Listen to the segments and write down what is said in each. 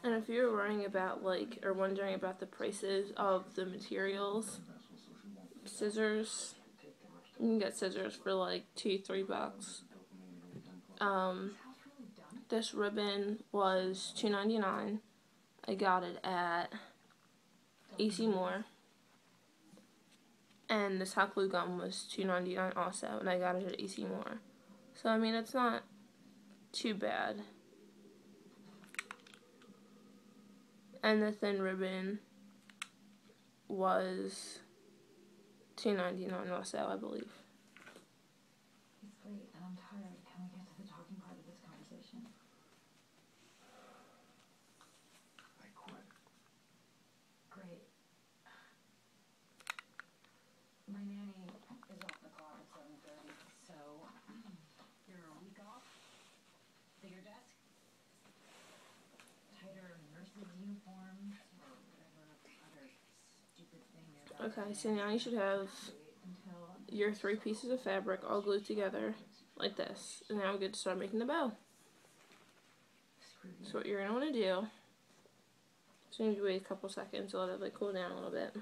And if you're worrying about, like, or wondering about the prices of the materials, scissors, you can get scissors for like $2-3. This ribbon was $2.99. I got it at AC Moore. And this hot glue gun was $2.99 also, and I got it at AC Moore. So I mean, it's not too bad. And the thin ribbon was $2.99 also, I believe. It's late and I'm tired. Can we get to the talking part of this conversation? I quit. Great. My nanny is off the clock at 7:30, so you're a week off? Bigger desk? Tighter nurse's uniforms? Or whatever other stupid thing you're about. Okay, so now you should have your 3 pieces of fabric all glued together like this. And now we're good to start making the bow. So what you're going to want to do is maybe wait a couple seconds to let it like cool down a little bit.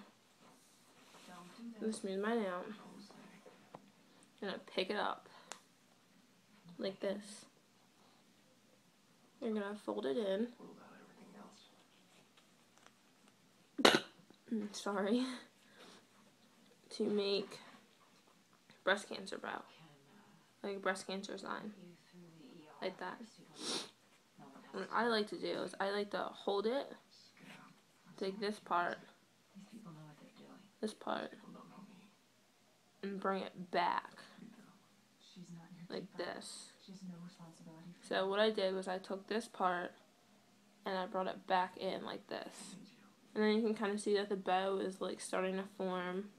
And smooth mine out. You're going to pick it up like this. You're going to fold it in. Sorry. To make breast cancer bow. Like a breast cancer sign. Like that. What I like to do is I like to hold it, take this part, and bring it back. Like this. So what I did was I took this part and I brought it back in like this. And then you can kind of see that the bow is like starting to form.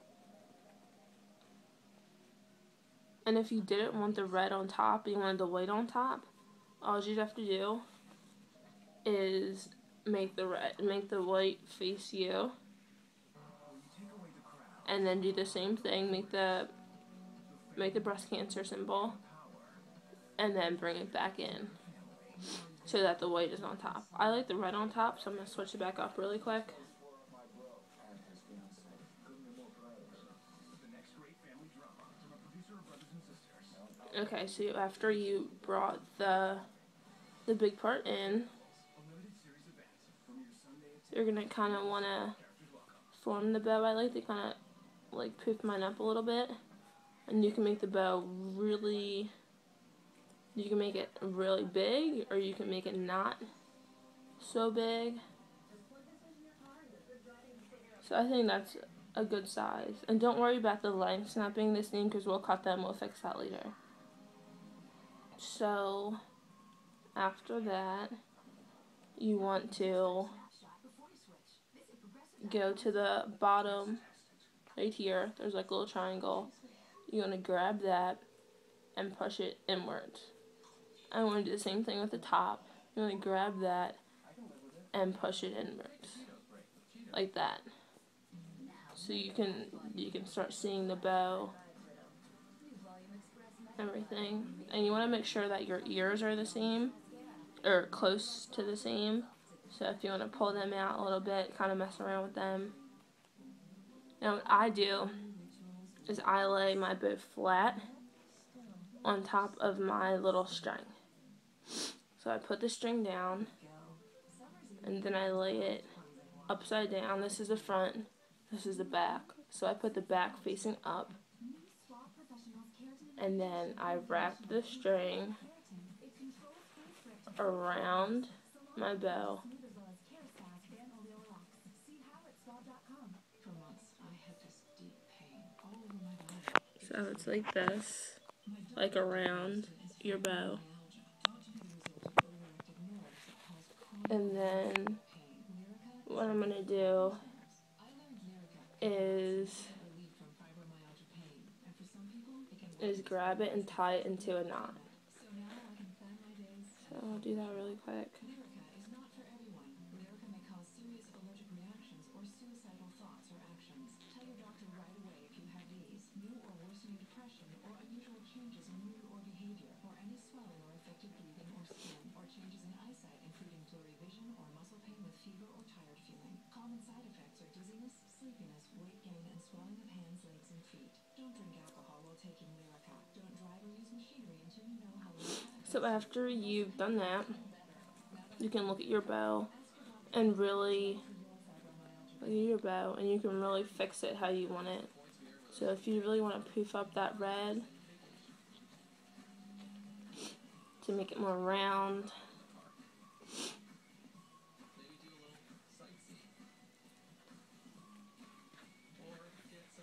And if you didn't want the red on top, you wanted the white on top, all you'd have to do is make the white face you. And then do the same thing, make the breast cancer symbol. And then bring it back in so that the white is on top. I like the red on top, so I'm going to switch it back up really quick. Okay, so after you brought the big part in, you're going to kind of want to form the bow. I like to kind of like poof mine up a little bit. And you can make the bow really, you can make it really big, or you can make it not so big. So I think that's a good size. And don't worry about the lengths not being the same, because we'll cut them, we'll fix that later. So after that, you want to go to the bottom right here. There's like a little triangle. You're going to grab that and push it inwards. I want to do the same thing with the top. You're going to grab that and push it inwards. Like that. So you can start seeing the bow, everything. And you want to make sure that your ears are the same, or close to the same. So if you want to pull them out a little bit, kind of mess around with them. Now what I do is I lay my bow flat on top of my little string. So I put the string down, and then I lay it upside down. This is the front, this is the back. So I put the back facing up, and then I wrap the string around my bow. So it's like this, like around your bow. And then what I'm going to do is grab it and tie it into a knot. So I'll do that really quick. Depression or unusual changes in mood or behavior, or any swelling or affected breathing or skin, or changes in So after you've done that, you can look at your bow and really look at your bow, and you can really fix it how you want it. So if you really want to poof up that red to make it more round,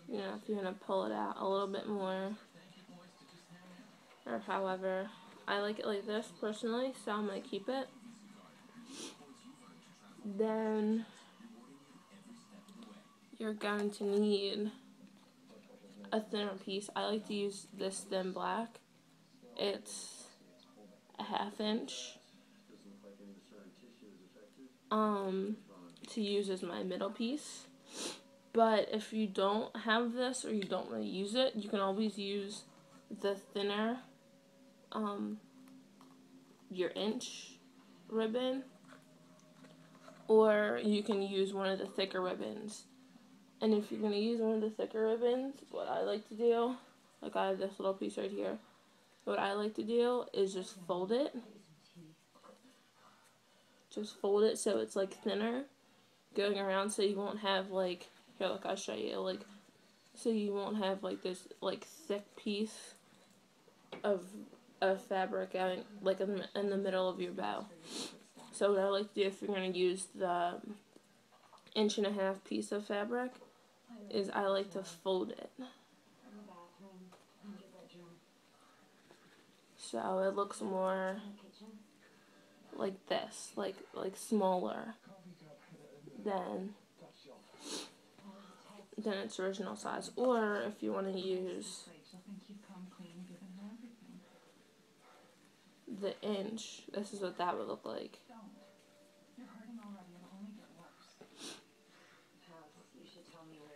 you know, if you want to pull it out a little bit more, or however. I like it like this personally, so I'm going to keep it. Then you're going to need a thinner piece. I like to use this thin black. It's a 1/2 inch to use as my middle piece. But if you don't have this or you don't want to use it, you can always use the thinner your inch ribbon, or you can use one of the thicker ribbons. And if you're going to use one of the thicker ribbons, what I like to do, like I have this little piece right here, what I like to do is just fold it. Just fold it so it's like thinner going around, so you won't have like, here look, I'll show you, like, so you won't have like this like thick piece of fabric out like in the middle of your bow. So what I like to do if you're going to use the 1.5 inch piece of fabric is I like to fold it. So it looks more like this, like smaller than its original size. Or if you want to use the inch, this is what that would look like.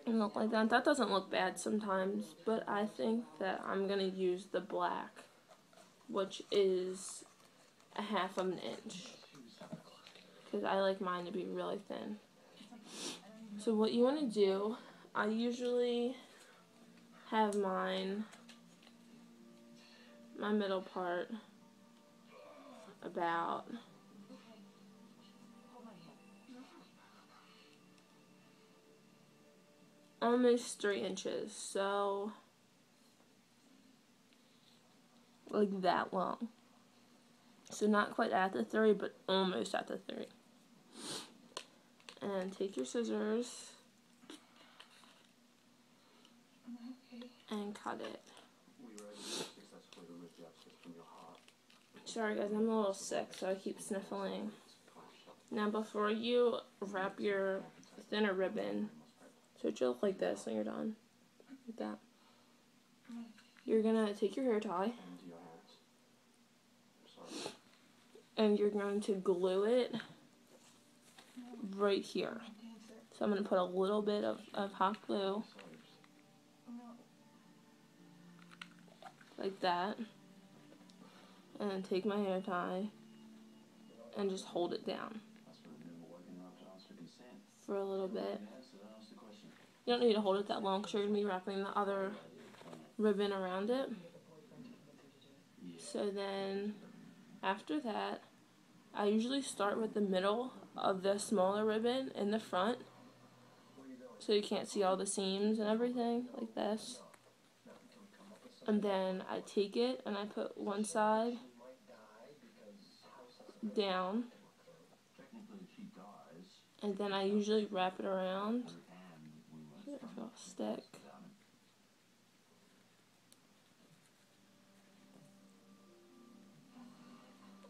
And look like that. That doesn't look bad sometimes, but I think that I'm going to use the black, which is a 1/2 inch, because I like mine to be really thin. So what you want to do, I usually have my middle part about almost 3 inches, so like that long. So not quite at the 3, but almost at the 3. And take your scissors and cut it. Sorry guys, I'm a little sick, so I keep sniffling. Now before you wrap your thinner ribbon, so it should look like this when you're done, like that. You're gonna take your hair tie, and you're going to glue it right here. So I'm gonna put a little bit of hot glue, like that, and then take my hair tie and just hold it down for a little bit. You don't need to hold it that long because you're going to be wrapping the other ribbon around it. So then after that, I usually start with the middle of the smaller ribbon in the front, so you can't see all the seams and everything, like this. And then I take it and I put one side down, and then I usually wrap it around if it'll stick.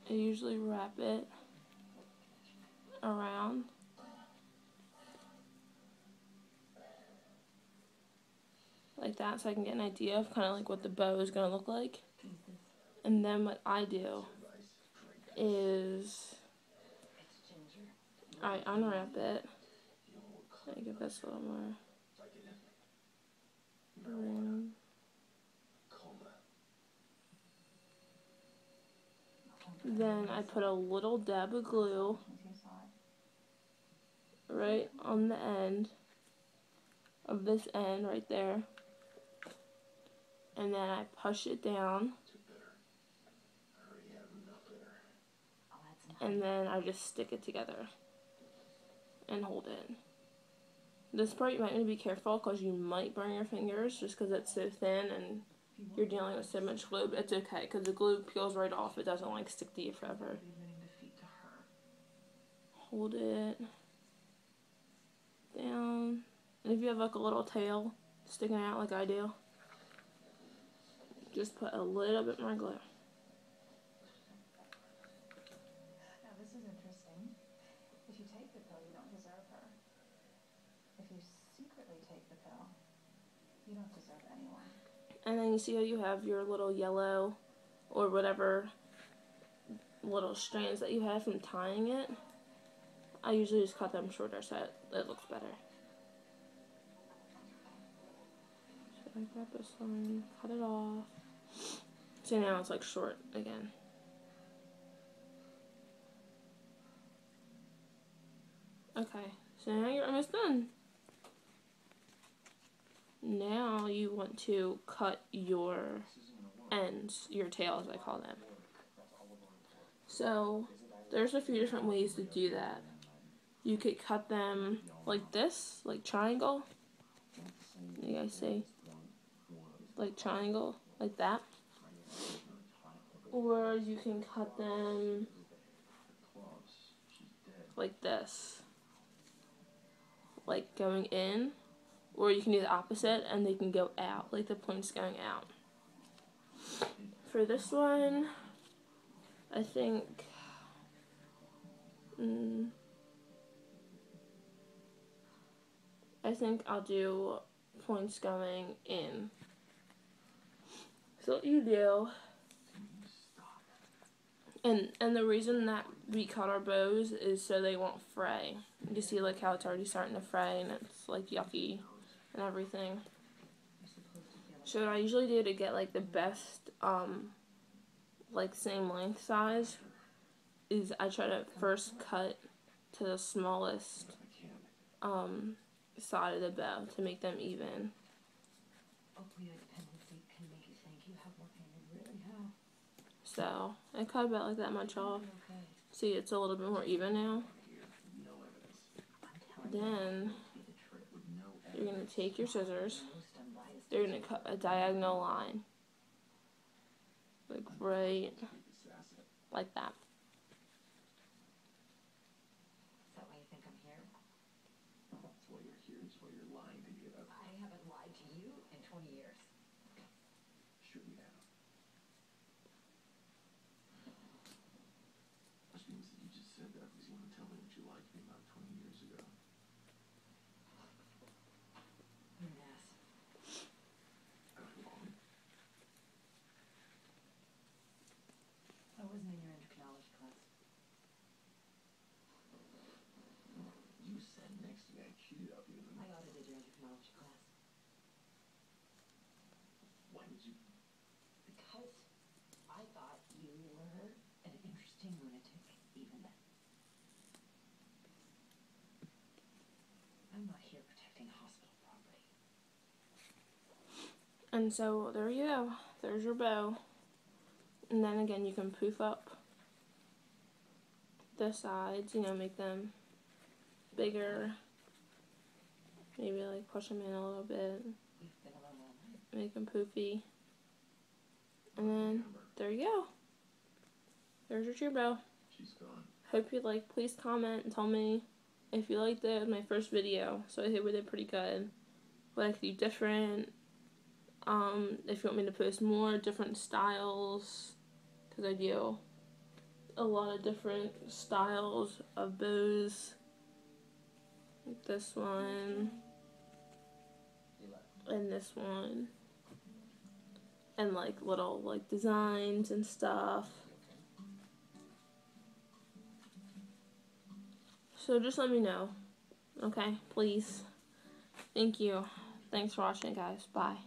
I usually wrap it around like that, so I can get an idea of kind of like what the bow is going to look like. And then what I do is I unwrap it. I give this a little more room. Then I put a little dab of glue right on the end of this end right there, and then I push it down and then I just stick it together and hold it. This part you might want to be careful because you might burn your fingers just because it's so thin and you're dealing with so much glue, but it's okay because the glue peels right off. It doesn't like stick to you forever. Hold it down, and if you have like a little tail sticking out like I do, just put a little bit more glue. Now this is interesting. If you take the pill, you don't deserve her. If you secretly take the pill, you don't deserve anyone. And then you see how you have your little yellow or whatever little strands that you have from tying it. I usually just cut them shorter so it looks better. So I grab this one, cut it off. So now it's like short again. Okay, so now you're almost done. Now you want to cut your ends, your tails I call them. So there's a few different ways to do that. You could cut them like this, like triangle. You guys see? Like triangle, like that. Or you can cut them like this, like going in. Or you can do the opposite and they can go out, like the points going out. For this one, I think I'll do points going in. So what you do, and the reason that we cut our bows is so they won't fray. You see like how it's already starting to fray and it's like yucky and everything. So what I usually do to get like the best like same length size is I try to first cut to the smallest side of the bow to make them even. Opioid dependency can make you think you have more pain than you really have. So I cut about like that much off. See, it's a little bit more even now. Then you're going to take your scissors. They're going to cut a diagonal line. Like right like that. Is that why you think I'm here? That's why you're here. That's why you're lying to get up. I haven't lied to you in 20 years. Sure you have. Which means that you just said that because you want to tell me what you liked me about 20 years ago. You're an ass. Am I wrong? I wasn't in your endocrinology class. You sat next to me. I cheated up you. I audited your endocrinology class. Why would you? Because I thought you were an interesting lunatic even then. I'm not here protecting hospital property. And so there you go. There's your bow. And then again you can poof up the sides, you know, make them bigger. Maybe like push them in a little bit. We've been alone all night. Make them poofy. And then there you go. There's your cheer bow. She's gone. Hope you like. Please comment and tell me if you liked it. It was my first video, so I think we did pretty good. What I could do different. If you want me to post more different styles, because I do a lot of different styles of bows. Like this one. And this one. And like little like designs and stuff. So just let me know. Okay, please. Thank you. Thanks for watching, guys. Bye.